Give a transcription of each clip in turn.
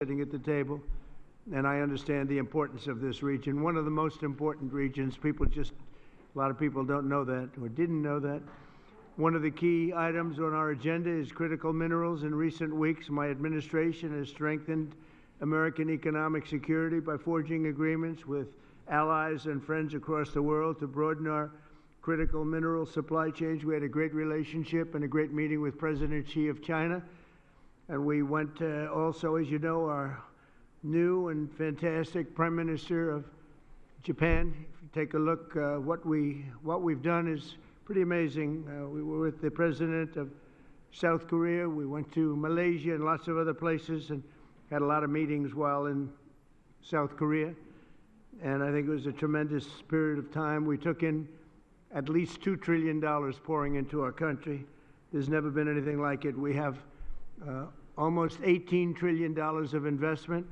sitting at the table, and I understand the importance of this region. One of the most important regions. A lot of people don't know that or didn't know that. One of the key items on our agenda is critical minerals. In recent weeks, my administration has strengthened American economic security by forging agreements with allies and friends across the world to broaden our critical mineral supply chains. We had a great relationship and a great meeting with President Xi of China. And we went also, as you know, our new and fantastic Prime Minister of Japan. If you take a look, what we've done is pretty amazing. We were with the President of South Korea. We went to Malaysia and lots of other places and had a lot of meetings while in South Korea. And I think it was a tremendous period of time. We took in at least $2 trillion pouring into our country. There's never been anything like it. We have almost $18 trillion of investment.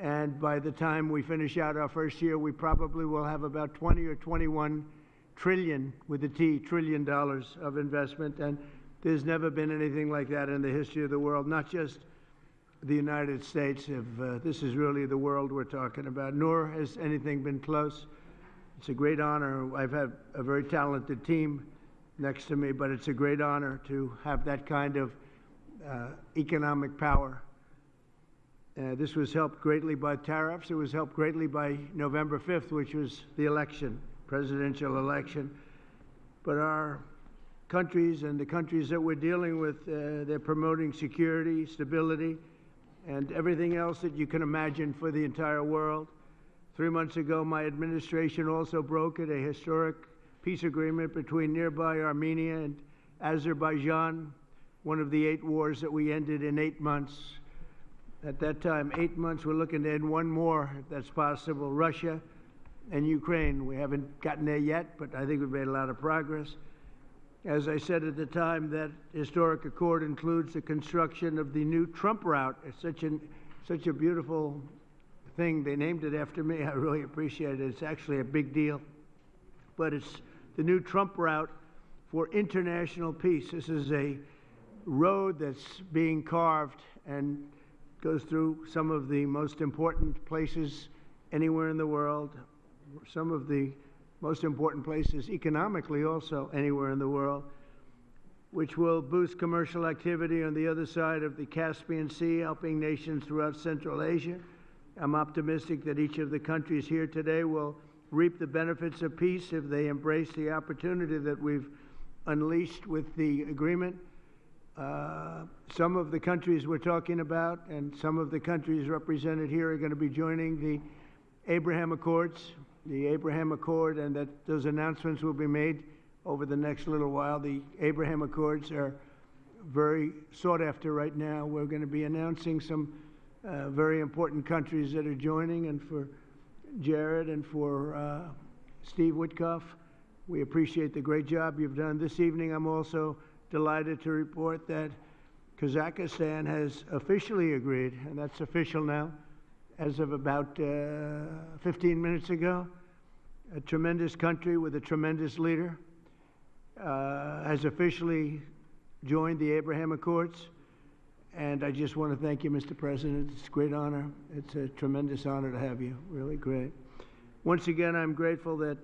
And by the time we finish out our first year, we probably will have about 20 or 21 trillion, with a T, trillion dollars of investment. And there's never been anything like that in the history of the world, not just the United States. This is really the world we're talking about, nor has anything been close. It's a great honor. I've had a very talented team next to me, but it's a great honor to have that kind of economic power. This was helped greatly by tariffs. It was helped greatly by November 5th, which was the election, presidential election. But our countries and the countries that we're dealing with, they're promoting security, stability, and everything else that you can imagine for the entire world. 3 months ago, my administration also brokered a historic peace agreement between nearby Armenia and Azerbaijan, one of the 8 wars that we ended in 8 months. At that time, 8 months, we're looking to end one more, if that's possible, Russia and Ukraine. We haven't gotten there yet, but I think we've made a lot of progress. As I said at the time, that historic accord includes the construction of the new Trump route. It's such a beautiful thing. They named it after me. I really appreciate it. It's actually a big deal. But it's the new Trump route for international peace. This is a road that's being carved and goes through some of the most important places anywhere in the world, some of the most important places economically also anywhere in the world, which will boost commercial activity on the other side of the Caspian Sea, helping nations throughout Central Asia. I'm optimistic that each of the countries here today will reap the benefits of peace if they embrace the opportunity that we've unleashed with the agreement. Some of the countries we're talking about and some of the countries represented here are going to be joining the Abraham Accords, and that those announcements will be made over the next little while. The Abraham Accords are very sought after right now. We're going to be announcing some very important countries that are joining, and for Jared and for Steve Witkoff, we appreciate the great job you've done. This evening, I'm also delighted to report that Kazakhstan has officially agreed, and that's official now, as of about 15 minutes ago. A tremendous country with a tremendous leader has officially joined the Abraham Accords. And I just want to thank you, Mr. President. It's a great honor. It's a tremendous honor to have you. Really great. Once again, I'm grateful that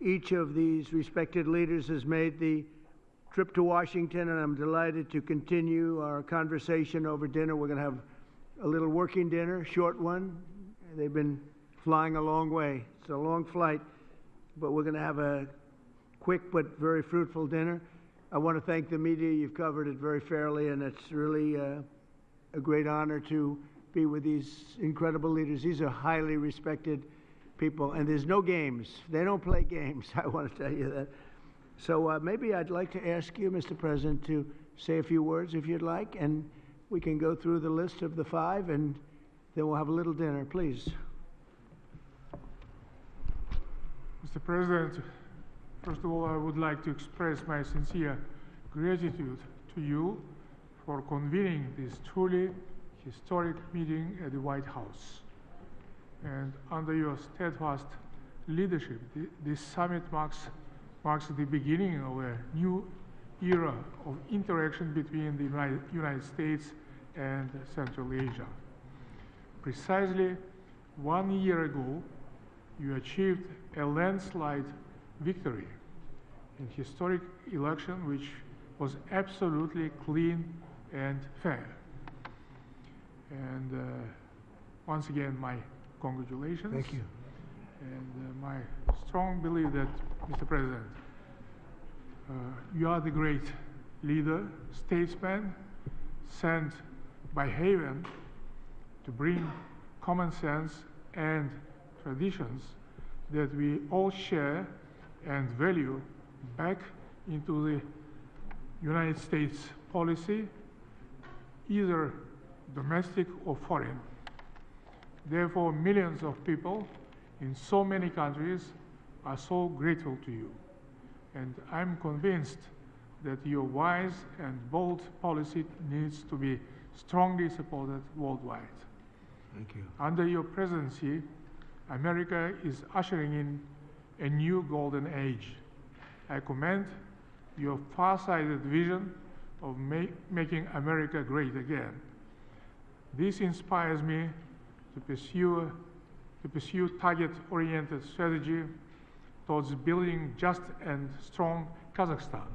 each of these respected leaders has made the trip to Washington, and I'm delighted to continue our conversation over dinner. We're going to have a little working dinner, short one. They've been flying a long way. It's a long flight, but we're going to have a quick but very fruitful dinner. I want to thank the media. You've covered it very fairly, and it's really a great honor to be with these incredible leaders. These are highly respected people, and there's no games. They don't play games, I want to tell you that. So maybe I'd like to ask you, Mr. President, to say a few words if you'd like, and we can go through the list of the 5, and then we'll have a little dinner, please. Mr. President, first of all, I would like to express my sincere gratitude to you for convening this truly historic meeting at the White House. And under your steadfast leadership, this summit marks the beginning of a new era of interaction between the United States and Central Asia. precisely 1 year ago, you achieved a landslide victory in historic election which was absolutely clean and fair. And once again, my congratulations. Thank you. And my strong belief that, Mr. President, you are the great leader, statesman, sent by heaven to bring common sense and traditions that we all share and value back into the United States policy, either domestic or foreign. Therefore, millions of people in so many countries are so grateful to you. And I'm convinced that your wise and bold policy needs to be strongly supported worldwide. Thank you. Under your presidency, America is ushering in a new golden age. I commend your far-sighted vision of making America great again. This inspires me to pursue target-oriented strategy towards building just and strong Kazakhstan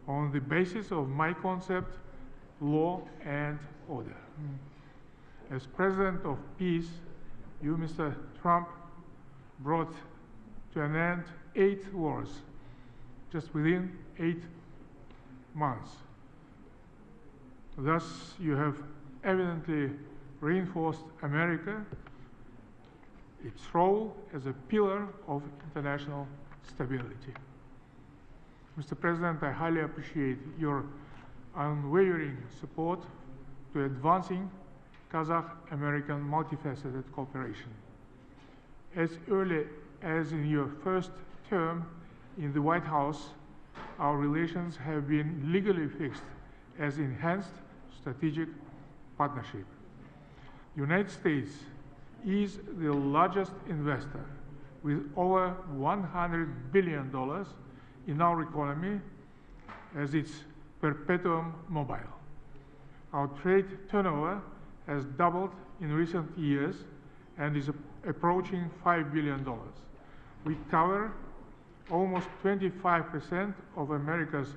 on the basis of my concept, law and order. As President of Peace, you, Mr. Trump, brought to an end 8 wars just within 8 months. Thus, you have evidently reinforced America, its role as a pillar of international stability. Mr. President, I highly appreciate your unwavering support to advancing Kazakh-American multifaceted cooperation. As early as in your first term in the White House, our relations have been legally fixed as enhanced strategic partnership. The United States is the largest investor with over $100 billion in our economy as its perpetuum mobile. Our trade turnover has doubled in recent years and is approaching $5 billion. We cover almost 25% of America's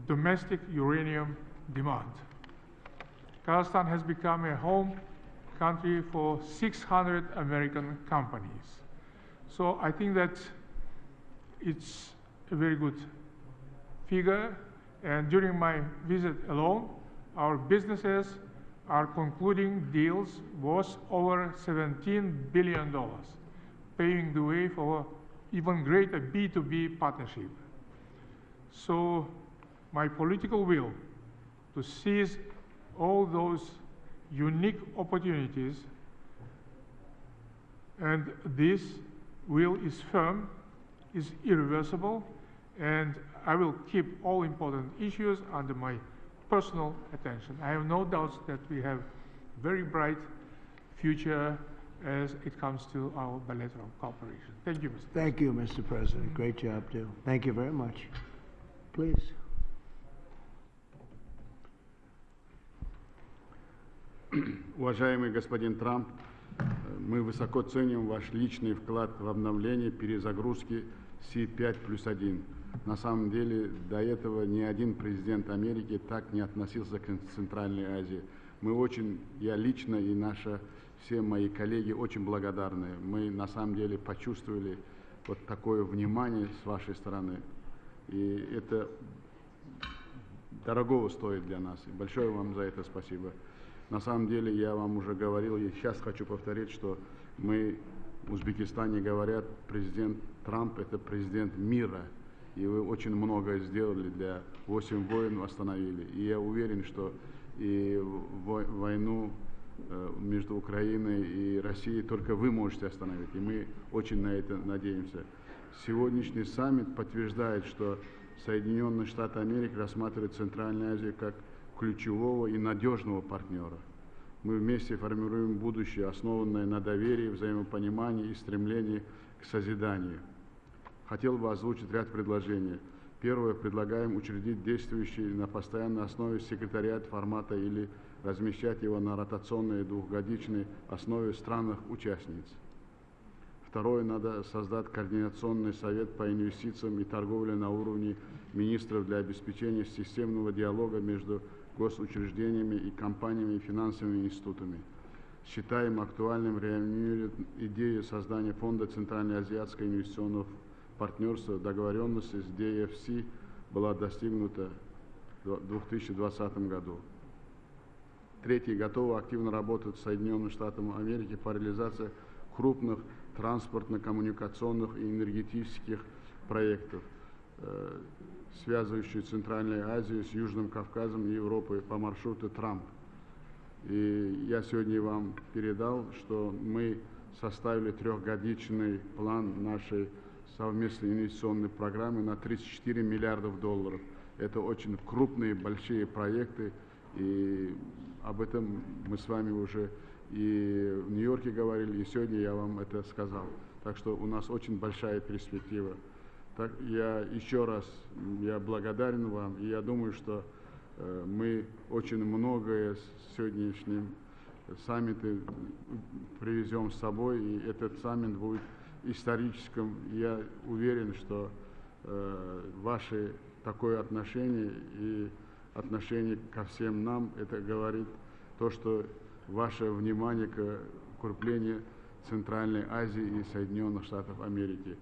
domestic uranium demand. Kazakhstan has become a home country for 600 American companies. So I think that it's a very good figure, and during my visit alone, our businesses are concluding deals worth over $17 billion, paving the way for even greater B2B partnership. So my political will to seize all those unique opportunities, and this will is firm, is irreversible, and I will keep all important issues under my personal attention. I have no doubts that we have very bright future as it comes to our bilateral cooperation. Thank you, Mr. President. Thank you, Mr. President. Great job, too. Thank you very much. Please. Уважаемый господин Трамп, мы высоко ценим ваш личный вклад в обновление перезагрузки Си-5+1. На самом деле, до этого ни один президент Америки так не относился к Центральной Азии. Мы очень, я лично и все мои коллеги очень благодарны. Мы на самом деле почувствовали вот такое внимание с вашей стороны. И это дорогого стоит для нас. И большое вам за это спасибо. На самом деле, я вам уже говорил, и сейчас хочу повторить, что мы в Узбекистане говорят, президент Трамп – это президент мира. И вы очень многое сделали для 8 войн, остановили. И я уверен, что и войну между Украиной и Россией только вы можете остановить. И мы очень на это надеемся. Сегодняшний саммит подтверждает, что Соединенные Штаты Америки рассматривают Центральную Азию как ключевого и надежного партнера. Мы вместе формируем будущее, основанное на доверии, взаимопонимании и стремлении к созиданию. Хотел бы озвучить ряд предложений. Первое, предлагаем учредить действующий на постоянной основе секретариат формата или размещать его на ротационной двухгодичной основе в странах-участниц. Второе, надо создать координационный совет по инвестициям и торговле на уровне министров для обеспечения системного диалога между госучреждениями и компаниями и финансовыми институтами. Считаем актуальным реанимировать идею создания фонда Центральноазиатского инвестиционного партнерства. Договоренность с DFC была достигнута в 2020 году. Третье, готовы активно работать с Соединенными Штатами Америки по реализации крупных транспортно-коммуникационных и энергетических проектов, связывающих Центральную Азию с Южным Кавказом и Европой по маршруту Трамп. И я сегодня вам передал, что мы составили трехгодичный план нашей совместной инвестиционной программы на 34 миллиардов долларов. Это очень крупные, большие проекты, и об этом мы с вами уже и в Нью-Йорке говорили, и сегодня я вам это сказал. Так что у нас очень большая перспектива. Так, я еще раз благодарен вам, и я думаю, что мы очень многое с сегодняшним саммитом привезем с собой, и этот саммит будет историческим. Я уверен, что ваше такое отношение и отношение ко всем нам, это говорит то, что ваше внимание к укреплению Центральной Азии и Соединенных Штатов Америки.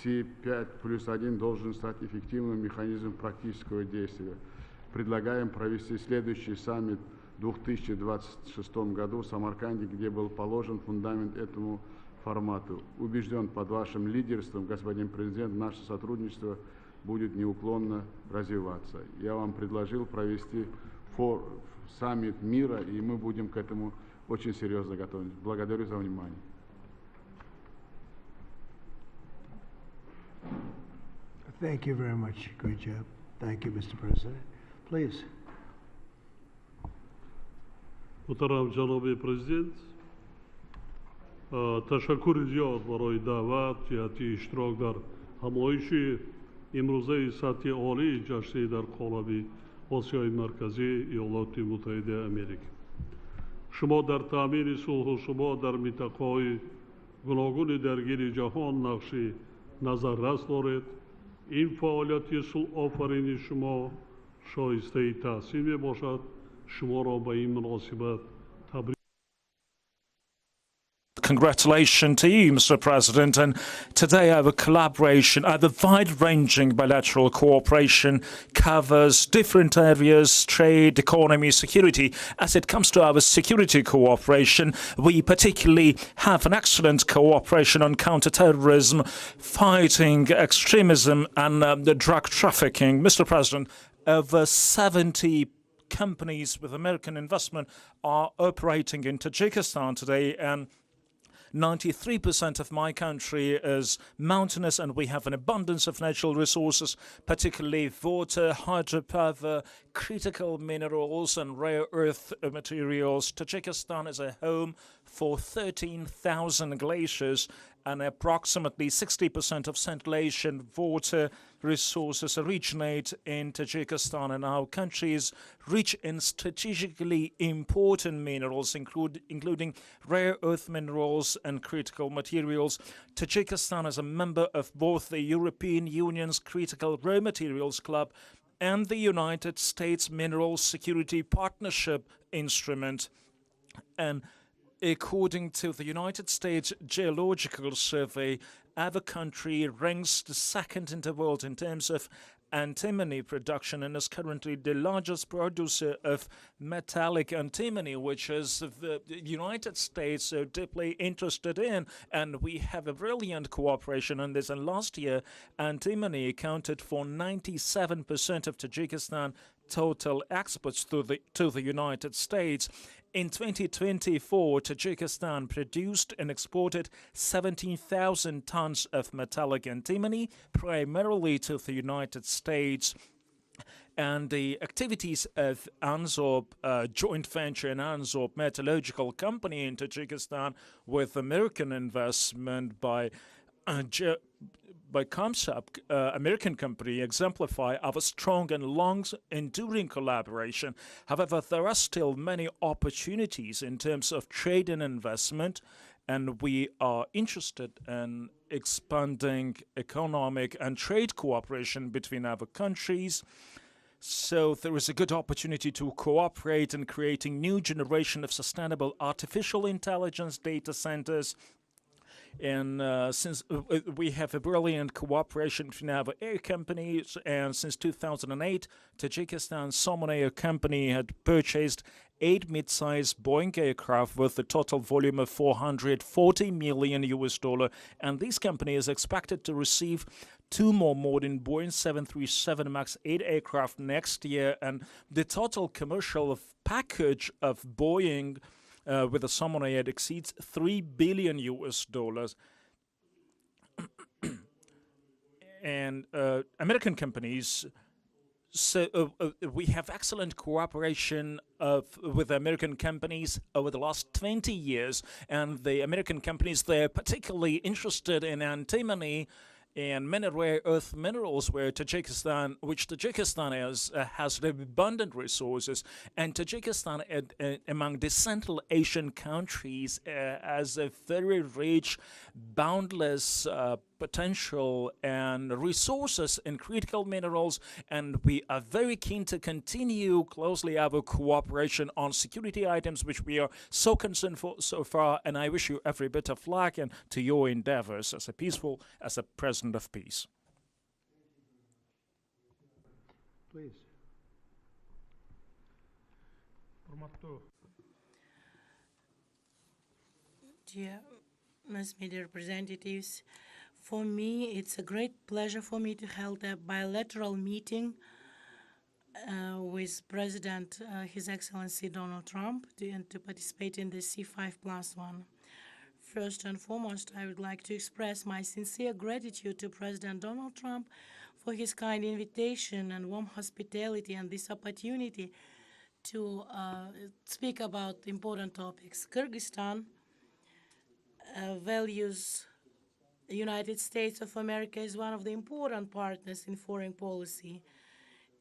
C5+1 должен стать эффективным механизмом практического действия. Предлагаем провести следующий саммит в 2026 году в Самарканде, где был положен фундамент этому формату. Убежден, под вашим лидерством, господин президент, наше сотрудничество будет неуклонно развиваться. Я вам предложил провести саммит мира, и мы будем к этому очень серьезно готовы. Благодарю за внимание. Thank you very much. Great job. Thank you, Mr. President. Please. محترم جناب پرزیدنت، تشکر زیاد برای دعوت جهتی اشتراک در همایش امروزه سطح عالی جشنی در قالب آسیای مرکزی ایالات متحده آمریکا. شما در تأمین صلح و ثبات در منطقه‌های گوناگون درگیر جهان نقش نظررس دارید. این فعالیت صلح آفرینی شما شایسته تحسین میباشد. شما را به این مناسبت تبریک. Congratulations to you, Mr. President. And today our collaboration, our wide-ranging bilateral cooperation covers different areas, trade, economy, security. As it comes to our security cooperation, we particularly have an excellent cooperation on counterterrorism, fighting extremism and the drug trafficking. Mr. President, over 70 companies with American investment are operating in Tajikistan today, and 93% of my country is mountainous, and we have an abundance of natural resources, particularly water, hydropower, critical minerals and rare earth materials. Tajikistan is a home for 13,000 glaciers, and approximately 60% of Central Asian water resources originate in Tajikistan, and our country is rich in strategically important minerals, including rare earth minerals and critical materials. Tajikistan is a member of both the European Union's Critical Raw Materials Club and the United States Minerals Security Partnership Instrument. And according to the United States Geological Survey, our country ranks the second in the world in terms of antimony production and is currently the largest producer of metallic antimony, which is the United States so deeply interested in. And we have a brilliant cooperation on this. And last year, antimony accounted for 97% of Tajikistan total exports to the United States. In 2024, Tajikistan produced and exported 17,000 tons of metallic antimony, primarily to the United States. And the activities of ANZOB, joint venture in ANZOB Metallurgical Company in Tajikistan with American investment by by ComSub, American company, exemplify our strong and long-enduring collaboration. However, there are still many opportunities in terms of trade and investment, and we are interested in expanding economic and trade cooperation between our countries. So there is a good opportunity to cooperate in creating new generation of sustainable artificial intelligence data centers. And since we have a brilliant cooperation between our air companies, and since 2008, Tajikistan Soman Air Company had purchased 8 mid-sized Boeing aircraft with a total volume of $440 million, and this company is expected to receive 2 more modern Boeing 737 MAX 8 aircraft next year, and the total commercial package of Boeing with the Soman Air exceeds $3 billion. And American companies, so we have excellent cooperation with American companies over the last 20 years, and the American companies, they're particularly interested in antimony and many rare earth minerals, which Tajikistan has abundant resources, and Tajikistan, among the Central Asian countries, has a very rich, boundless potential and resources in critical minerals, and we are very keen to continue closely our cooperation on security items, which we are so concerned for so far, and I wish you every bit of luck and to your endeavors as a president of peace. Please. Dear mass media representatives, for me, it's a great pleasure for me to hold a bilateral meeting with President, His Excellency Donald Trump, and to participate in the C5+1. First and foremost, I would like to express my sincere gratitude to President Donald Trump for his kind invitation and warm hospitality and this opportunity to speak about important topics. Kyrgyzstan values the United States of America is one of the important partners in foreign policy.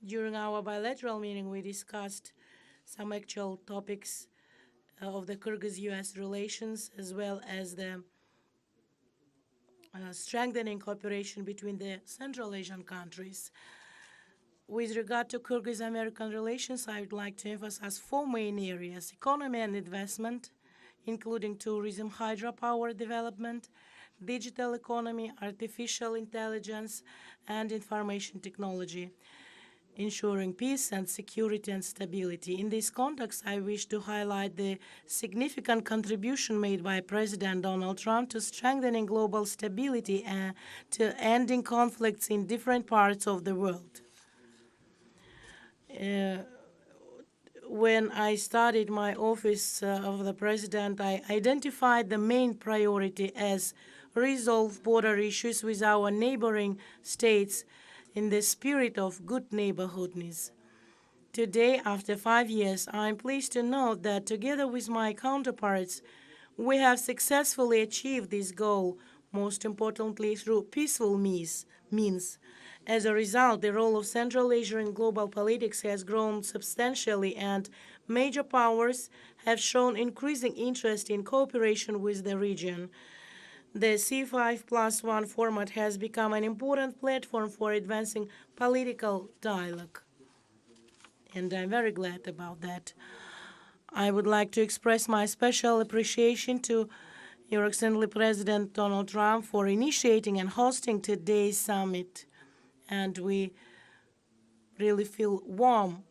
During our bilateral meeting, we discussed some actual topics of the Kyrgyz-U.S. relations, as well as the strengthening cooperation between the Central Asian countries. With regard to Kyrgyz-American relations, I would like to emphasize 4 main areas: economy and investment, including tourism, hydropower development, digital economy, artificial intelligence, and information technology, ensuring peace and security and stability. In this context, I wish to highlight the significant contribution made by President Donald Trump to strengthening global stability and to ending conflicts in different parts of the world. When I started my office of the president, I identified the main priority as resolve border issues with our neighboring states in the spirit of good neighborhoodness. Today, after 5 years, I am pleased to note that together with my counterparts, we have successfully achieved this goal, most importantly through peaceful means. As a result, the role of Central Asia in global politics has grown substantially, and major powers have shown increasing interest in cooperation with the region. The C5+1 format has become an important platform for advancing political dialogue, and I'm very glad about that. I would like to express my special appreciation to Your Excellency President Donald Trump for initiating and hosting today's summit, and we really feel warm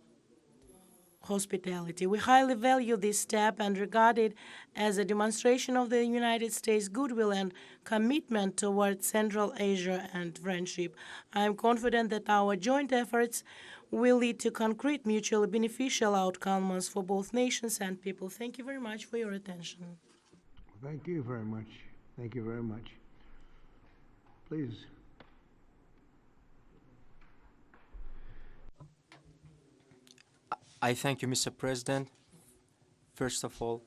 hospitality. We highly value this step and regard it as a demonstration of the United States' goodwill and commitment towards Central Asia and friendship. I am confident that our joint efforts will lead to concrete, mutually beneficial outcomes for both nations and people. Thank you very much for your attention. Thank you very much. Thank you very much. Please. I thank you, Mr. President. First of all,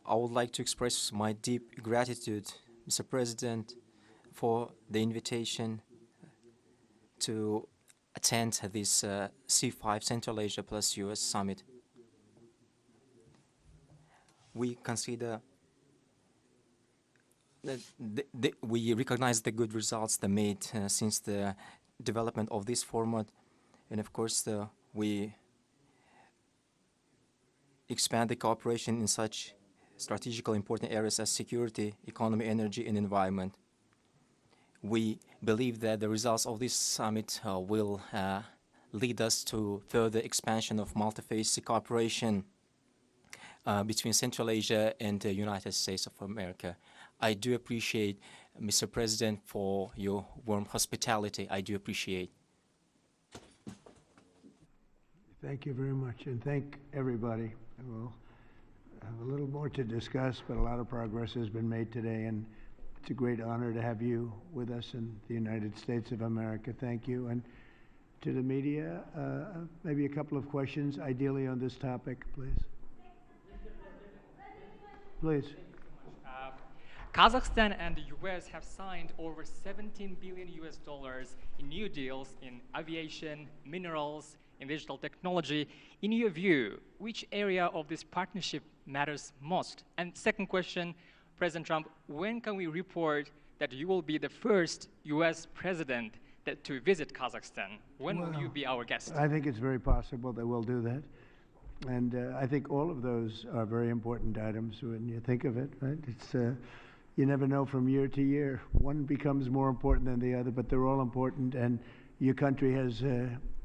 I would like to express my deep gratitude, Mr. President, for the invitation to attend this C5 Central Asia plus US Summit. We consider that we recognize the good results they made since the development of this format, and of course we expand the cooperation in such strategically important areas as security, economy, energy, and environment. We believe that the results of this summit will lead us to further expansion of multi-phase cooperation between Central Asia and the United States of America. I do appreciate, Mr. President, for your warm hospitality. I do appreciate. Thank you very much, and thank everybody. We'll have a little more to discuss, but a lot of progress has been made today, and it's a great honor to have you with us in the United States of America. Thank you. And to the media, maybe a couple of questions, ideally on this topic, please. Please. Kazakhstan and the US have signed over $17 billion in new deals in aviation, minerals, and digital technology. In your view, which area of this partnership matters most? And second question, President Trump, when can we report that you will be the first US president to visit Kazakhstan? When will you be our guest? I think it's very possible that we'll do that. And I think all of those are very important items when you think of it, right? It's, you never know from year to year. One becomes more important than the other, but they're all important. And your country has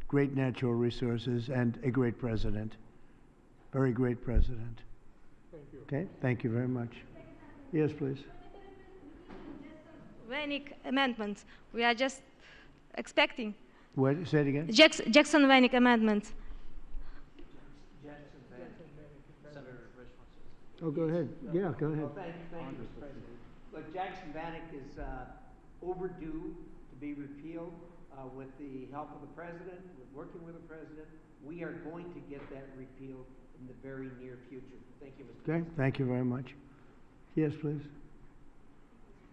great natural resources and a great president. Very great president. Thank you. Okay, thank you very much. Yes, please. Vanik amendments. We are just expecting. What? Say it again. Jackson Vanik amendments. Oh, go ahead. Yeah, go ahead. Well, thank you, Mr. President. Look, Jackson Vanik is overdue to be repealed with the help of the president, with working with the president. We are going to get that repealed in the very near future. Thank you, Mr. President. Okay, thank you very much. Yes, please.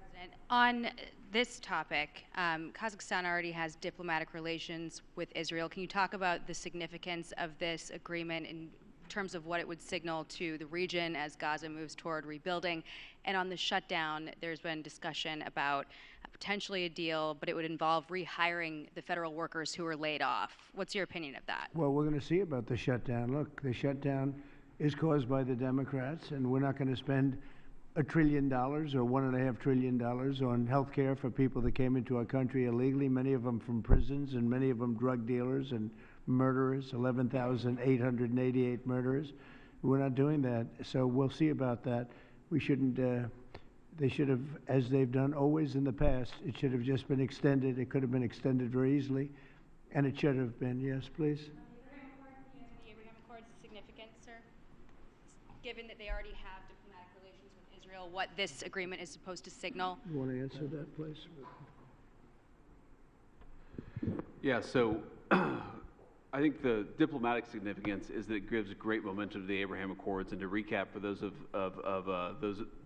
President, on this topic, Kazakhstan already has diplomatic relations with Israel. Can you talk about the significance of this agreement in terms of what it would signal to the region as Gaza moves toward rebuilding? And on the shutdown, there's been discussion about potentially a deal, but it would involve rehiring the federal workers who were laid off. What's your opinion of that? Well, we're going to see about the shutdown. Look, the shutdown is caused by the Democrats, and we're not going to spend $1 trillion or $1.5 trillion on health care for people that came into our country illegally, many of them from prisons and many of them drug dealers and murderers, 11,888 murderers. We're not doing that, so we'll see about that. We shouldn't, they should have, as they've done always in the past, it should have just been extended. It could have been extended very easily, and it should have been. Yes, please. The Abraham Accords is significant, sir, given that they already have diplomatic relations with Israel, what this agreement is supposed to signal? You want to answer that, please? Yeah, so I think the diplomatic significance is that it gives great momentum to the Abraham Accords. And to recap for those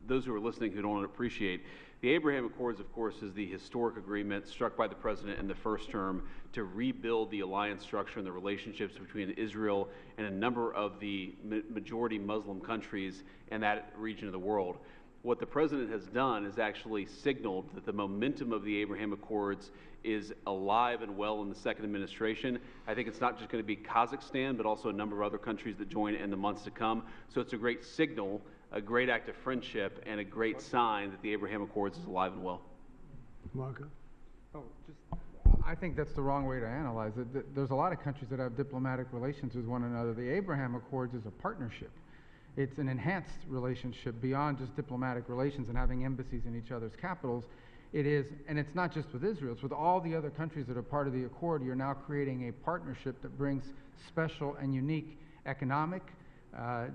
those who are listening who don't appreciate, the Abraham Accords, of course, is the historic agreement struck by the president in the first term to rebuild the alliance structure and the relationships between Israel and a number of the majority Muslim countries in that region of the world. What the president has done is actually signaled that the momentum of the Abraham Accords is alive and well in the second administration. I think it's not just going to be Kazakhstan, but also a number of other countries that join in the months to come. So it's a great signal, a great act of friendship, and a great sign that the Abraham Accords is alive and well. Marco? I think that's the wrong way to analyze it. There's a lot of countries that have diplomatic relations with one another. The Abraham Accords is a partnership. It's an enhanced relationship beyond just diplomatic relations and having embassies in each other's capitals. It is, and it's not just with Israel, it's with all the other countries that are part of the accord. You're now creating a partnership that brings special and unique economic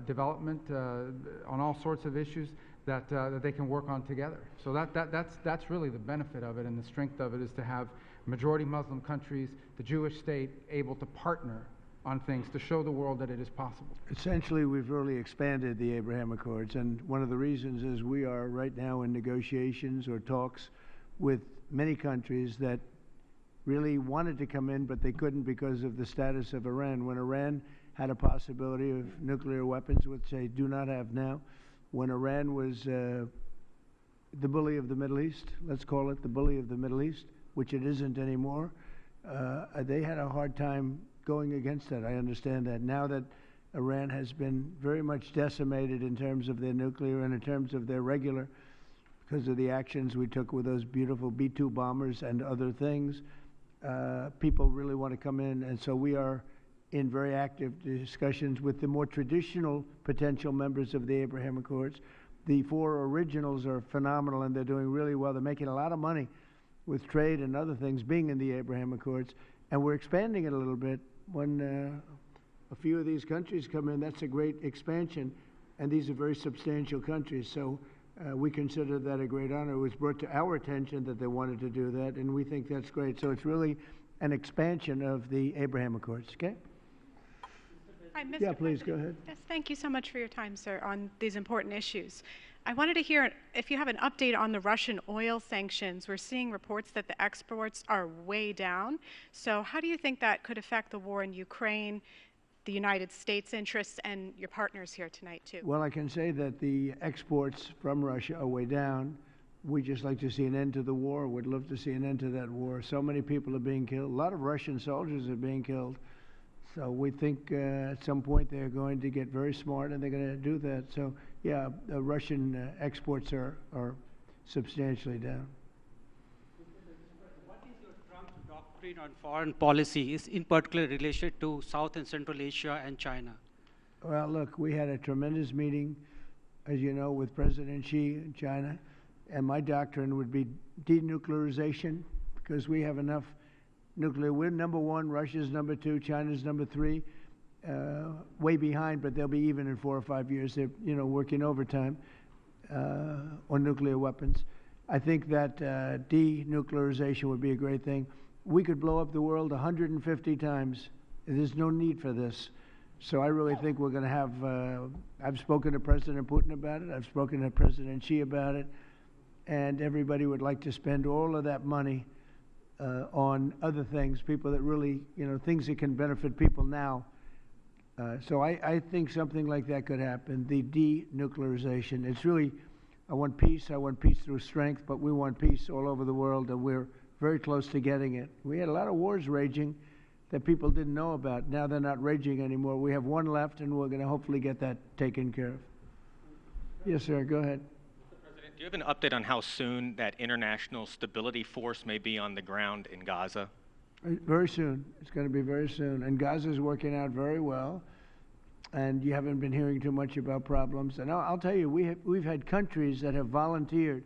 development on all sorts of issues that they can work on together. So that's really the benefit of it, and the strength of it is to have majority Muslim countries, the Jewish state, able to partner on things to show the world that it is possible. Essentially, we've really expanded the Abraham Accords, and one of the reasons is we are right now in negotiations or talks with many countries that really wanted to come in, but they couldn't because of the status of Iran. When Iran had a possibility of nuclear weapons, which they do not have now, when Iran was the bully of the Middle East, let's call it the bully of the Middle East, which it isn't anymore, they had a hard time going against that. I understand that. Now that Iran has been very much decimated in terms of their nuclear and in terms of their regular, because of the actions we took with those beautiful B-2 bombers and other things, people really want to come in. And so we are in very active discussions with the more traditional potential members of the Abraham Accords. The four originals are phenomenal, and they're doing really well. They're making a lot of money with trade and other things being in the Abraham Accords, and we're expanding it a little bit. When a few of these countries come in, that's a great expansion, and these are very substantial countries. So we consider that a great honor. It was brought to our attention that they wanted to do that, and we think that's great. So it's really an expansion of the Abraham Accords, okay? Hi, Mr. Yeah, please, President. go ahead. Yes, thank you so much for your time, sir, on these important issues. I wanted to hear if you have an update on the Russian oil sanctions. We're seeing reports that the exports are way down. So how do you think that could affect the war in Ukraine, the United States' interests, and your partners here tonight, too? Well, I can say that the exports from Russia are way down. We just like to see an end to the war. We'd love to see an end to that war. So many people are being killed. A lot of Russian soldiers are being killed. So we think at some point they're going to get very smart and they're going to do that. So, yeah, the Russian exports are substantially down. What is your Trump's doctrine on foreign policy, is in particular related to South and Central Asia and China? Well, look, we had a tremendous meeting, as you know, with President Xi in China, and my doctrine would be denuclearization, because we have enough nuclear. We're number one, Russia's number two, China's number three, way behind, but they'll be even in 4 or 5 years. They're, working overtime on nuclear weapons. I think that denuclearization would be a great thing. We could blow up the world 150 times. There's no need for this. So I really think we're going to have, I've spoken to President Putin about it. I've spoken to President Xi about it. And everybody would like to spend all of that money on other things, people that really, things that can benefit people now. So I think something like that could happen, the denuclearization. It's really, I want peace through strength, but we want peace all over the world, and we're very close to getting it. We had a lot of wars raging that people didn't know about. Now they're not raging anymore. We have one left, and we're going to hopefully get that taken care of. Yes, sir, go ahead. Do you have an update on how soon that international stability force may be on the ground in Gaza? Very soon. It's going to be very soon. And Gaza's working out very well. And you haven't been hearing too much about problems. And I'll tell you, we've had countries that have volunteered.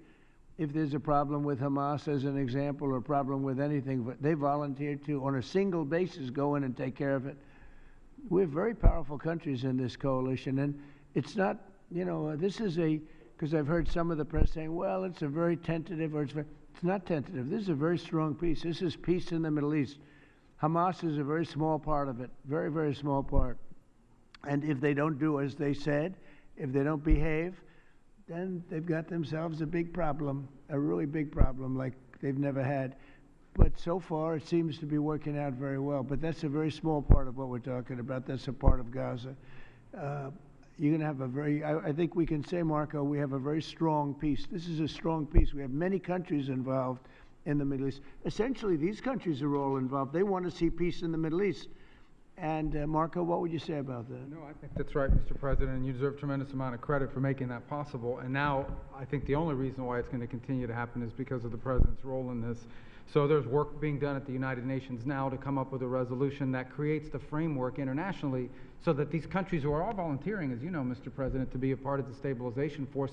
If there's a problem with Hamas, as an example, or a problem with anything, but they volunteered to, on a single basis, go in and take care of it. We have very powerful countries in this coalition. And it's not, this is because I've heard some of the press saying, well, it's a very tentative, or it's not tentative. This is a very strong peace. This is peace in the Middle East. Hamas is a very small part of it, very, very small part. And if they don't do as they said, if they don't behave, then they've got themselves a big problem, a really big problem like they've never had. But so far, it seems to be working out very well. But that's a very small part of what we're talking about. That's a part of Gaza. You're going to have a very, I think we can say, Marco, we have a very strong peace. This is a strong peace. We have many countries involved in the Middle East. Essentially, these countries are all involved. They want to see peace in the Middle East. And Marco, what would you say about that? No, I think that's right, Mr. President, and you deserve a tremendous amount of credit for making that possible. And now I think the only reason why it's going to continue to happen is because of the President's role in this. So there's work being done at the United Nations now to come up with a resolution that creates the framework internationally so that these countries who are all volunteering, as you know, Mr. President, to be a part of the stabilization force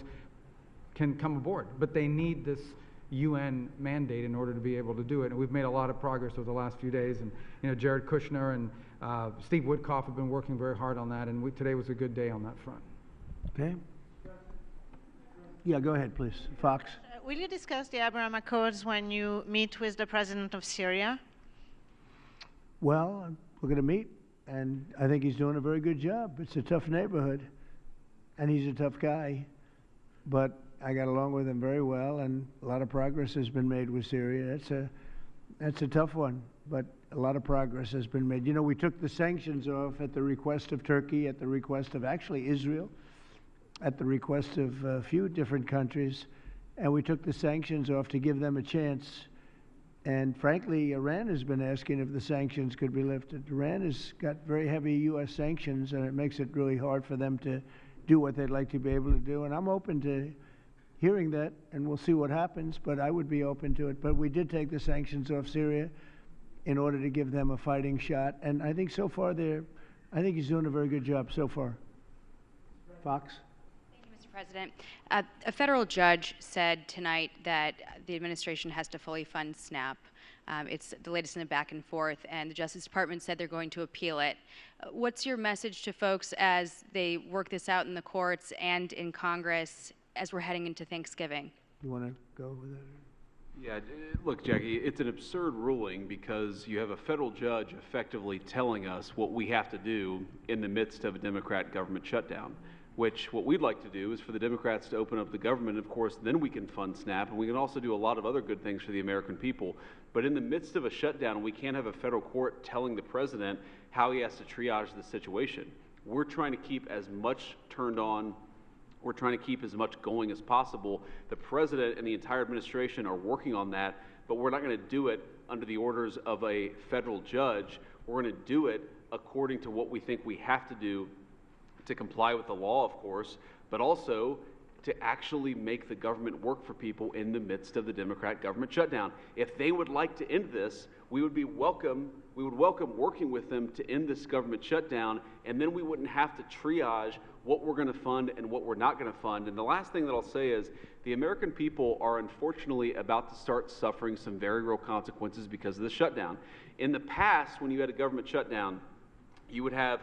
can come aboard. But they need this UN mandate in order to be able to do it. And we've made a lot of progress over the last few days. And Jared Kushner and Steve Woodcock have been working very hard on that. And today was a good day on that front. Okay. Yeah, go ahead, please. Fox. Will you discuss the Abraham Accords when you meet with the president of Syria? Well, we're going to meet, and I think he's doing a very good job. It's a tough neighborhood, and he's a tough guy. But I got along with him very well, and a lot of progress has been made with Syria. That's a tough one, but a lot of progress has been made. You know, we took the sanctions off at the request of Turkey, at the request of actually Israel, at the request of a few different countries, and we took the sanctions off to give them a chance. And frankly, Iran has been asking if the sanctions could be lifted. Iran has got very heavy U.S. sanctions, and it makes it really hard for them to do what they'd like to be able to do. And I'm open to hearing that, and we'll see what happens, but I would be open to it. But we did take the sanctions off Syria in order to give them a fighting shot. And I think so far I think he's doing a very good job so far. Fox? Thank you, Mr. President. A federal judge said tonight that the administration has to fully fund SNAP. It's the latest in the back and forth, and the Justice Department said they're going to appeal it. What's your message to folks as they work this out in the courts and in Congress as we're heading into Thanksgiving? You want to go with it? Yeah, look, Jackie, it's an absurd ruling because you have a federal judge effectively telling us what we have to do in the midst of a Democrat government shutdown, which what we'd like to do is for the Democrats to open up the government. Of course, then we can fund SNAP, and we can also do a lot of other good things for the American people. But in the midst of a shutdown, we can't have a federal court telling the president how he has to triage the situation. We're trying to keep as much turned on. We're trying to keep as much going as possible. The president and the entire administration are working on that, but we're not going to do it under the orders of a federal judge. We're going to do it according to what we think we have to do to comply with the law, of course, but also to actually make the government work for people in the midst of the Democrat government shutdown. If they would like to end this, we would welcome working with them to end this government shutdown, and then we wouldn't have to triage what we're going to fund and what we're not going to fund. And the last thing that I'll say is the American people are unfortunately about to start suffering some very real consequences because of the shutdown. In the past, when you had a government shutdown, you would have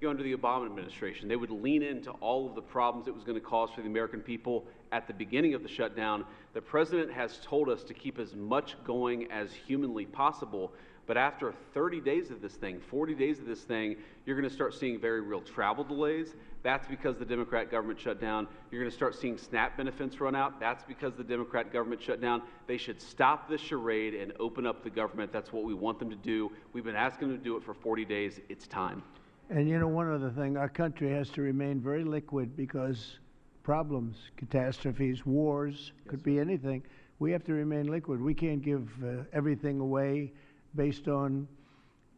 under the Obama administration, they would lean into all of the problems it was going to cause for the American people at the beginning of the shutdown. The president has told us to keep as much going as humanly possible, but after 30 days of this thing, 40 days of this thing, you're going to start seeing very real travel delays. That's because the Democrat government shut down. You're going to start seeing SNAP benefits run out. That's because the Democrat government shut down. They should stop this charade and open up the government. That's what we want them to do. We've been asking them to do it for 40 days. It's time. And you know, one other thing, our country has to remain very liquid because problems, catastrophes, wars, could be anything. We have to remain liquid. We can't give everything away based on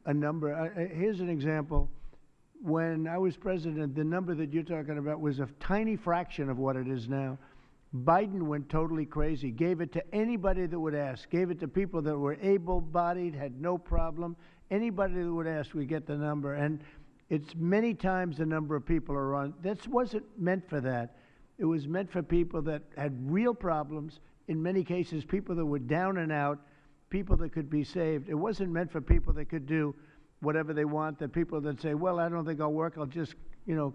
a number. Here's an example. When I was president, the number that you're talking about was a tiny fraction of what it is now. Biden went totally crazy, gave it to anybody that would ask, gave it to people that were able-bodied, had no problem. Anybody that would ask, we get the number. And it's many times the number of people are on. This wasn't meant for that. It was meant for people that had real problems, in many cases people that were down and out, people that could be saved. It wasn't meant for people that could do whatever they want, the people that say, well, I don't think I'll work, I'll just,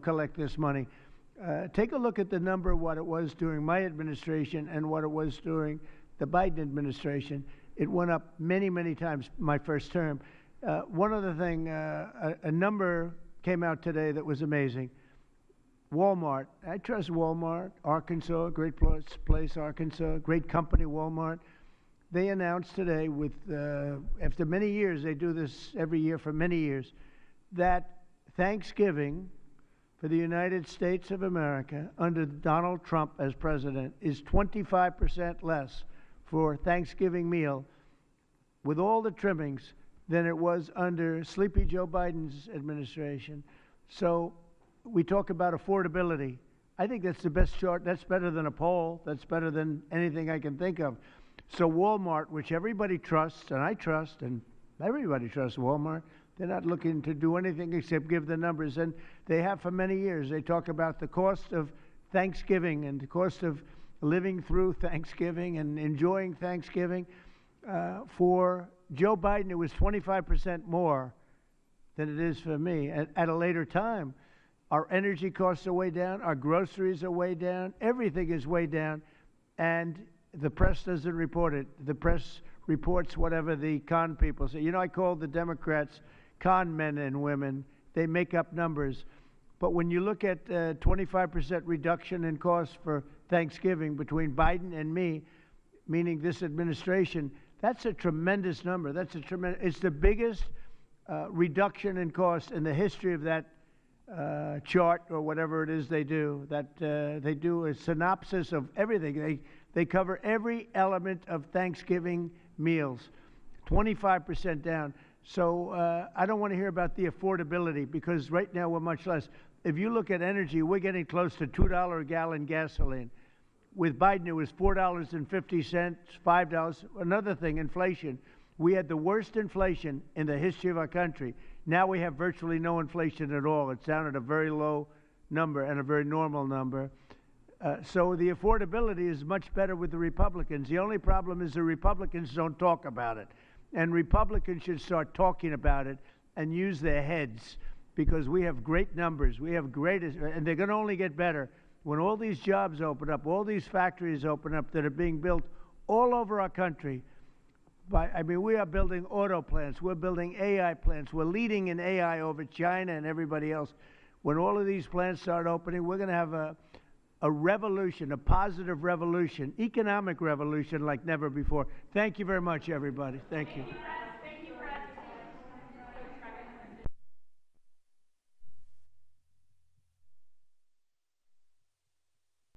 collect this money. Take a look at the number of what it was during my administration and what it was during the Biden administration. It went up many, many times my first term. One other thing, a number came out today that was amazing. Walmart. I trust Walmart. Arkansas, great place, Arkansas, great company, Walmart. They announced today, after many years, they do this every year for many years, that Thanksgiving for the United States of America under Donald Trump as president is 25% less for Thanksgiving meal with all the trimmings than it was under Sleepy Joe Biden's administration. So we talk about affordability. I think that's the best chart. That's better than a poll. That's better than anything I can think of. So Walmart, which everybody trusts, and I trust, and everybody trusts Walmart, they're not looking to do anything except give the numbers. And they have for many years. They talk about the cost of Thanksgiving and the cost of living through Thanksgiving and enjoying Thanksgiving. For Joe Biden, it was 25% more than it is for me. At a later time, our energy costs are way down, our groceries are way down, everything is way down, and the press doesn't report it. The press reports whatever the con people say. I call the Democrats con men and women. They make up numbers. But when you look at 25% reduction in costs for Thanksgiving between Biden and me, meaning this administration, that's a tremendous number. That's a tremendous. It's the biggest reduction in cost in the history of that chart or whatever it is they do. That they do a synopsis of everything. They cover every element of Thanksgiving meals. 25% down. So I don't want to hear about the affordability because right now we're much less. If you look at energy, we're getting close to $2 a gallon gasoline. With Biden, it was $4.50, $5. Another thing, inflation. We had the worst inflation in the history of our country. Now we have virtually no inflation at all. It's down at a very low number and a very normal number. So the affordability is much better with the Republicans. The only problem is the Republicans don't talk about it. And Republicans should start talking about it and use their heads because we have great numbers. We have greatest, and they're going to only get better when all these jobs open up, all these factories open up that are being built all over our country. I mean, we are building auto plants. We're building AI plants. We're leading in AI over China and everybody else. When all of these plants start opening, we're going to have a revolution, a positive revolution, economic revolution like never before. Thank you very much, everybody. Thank you.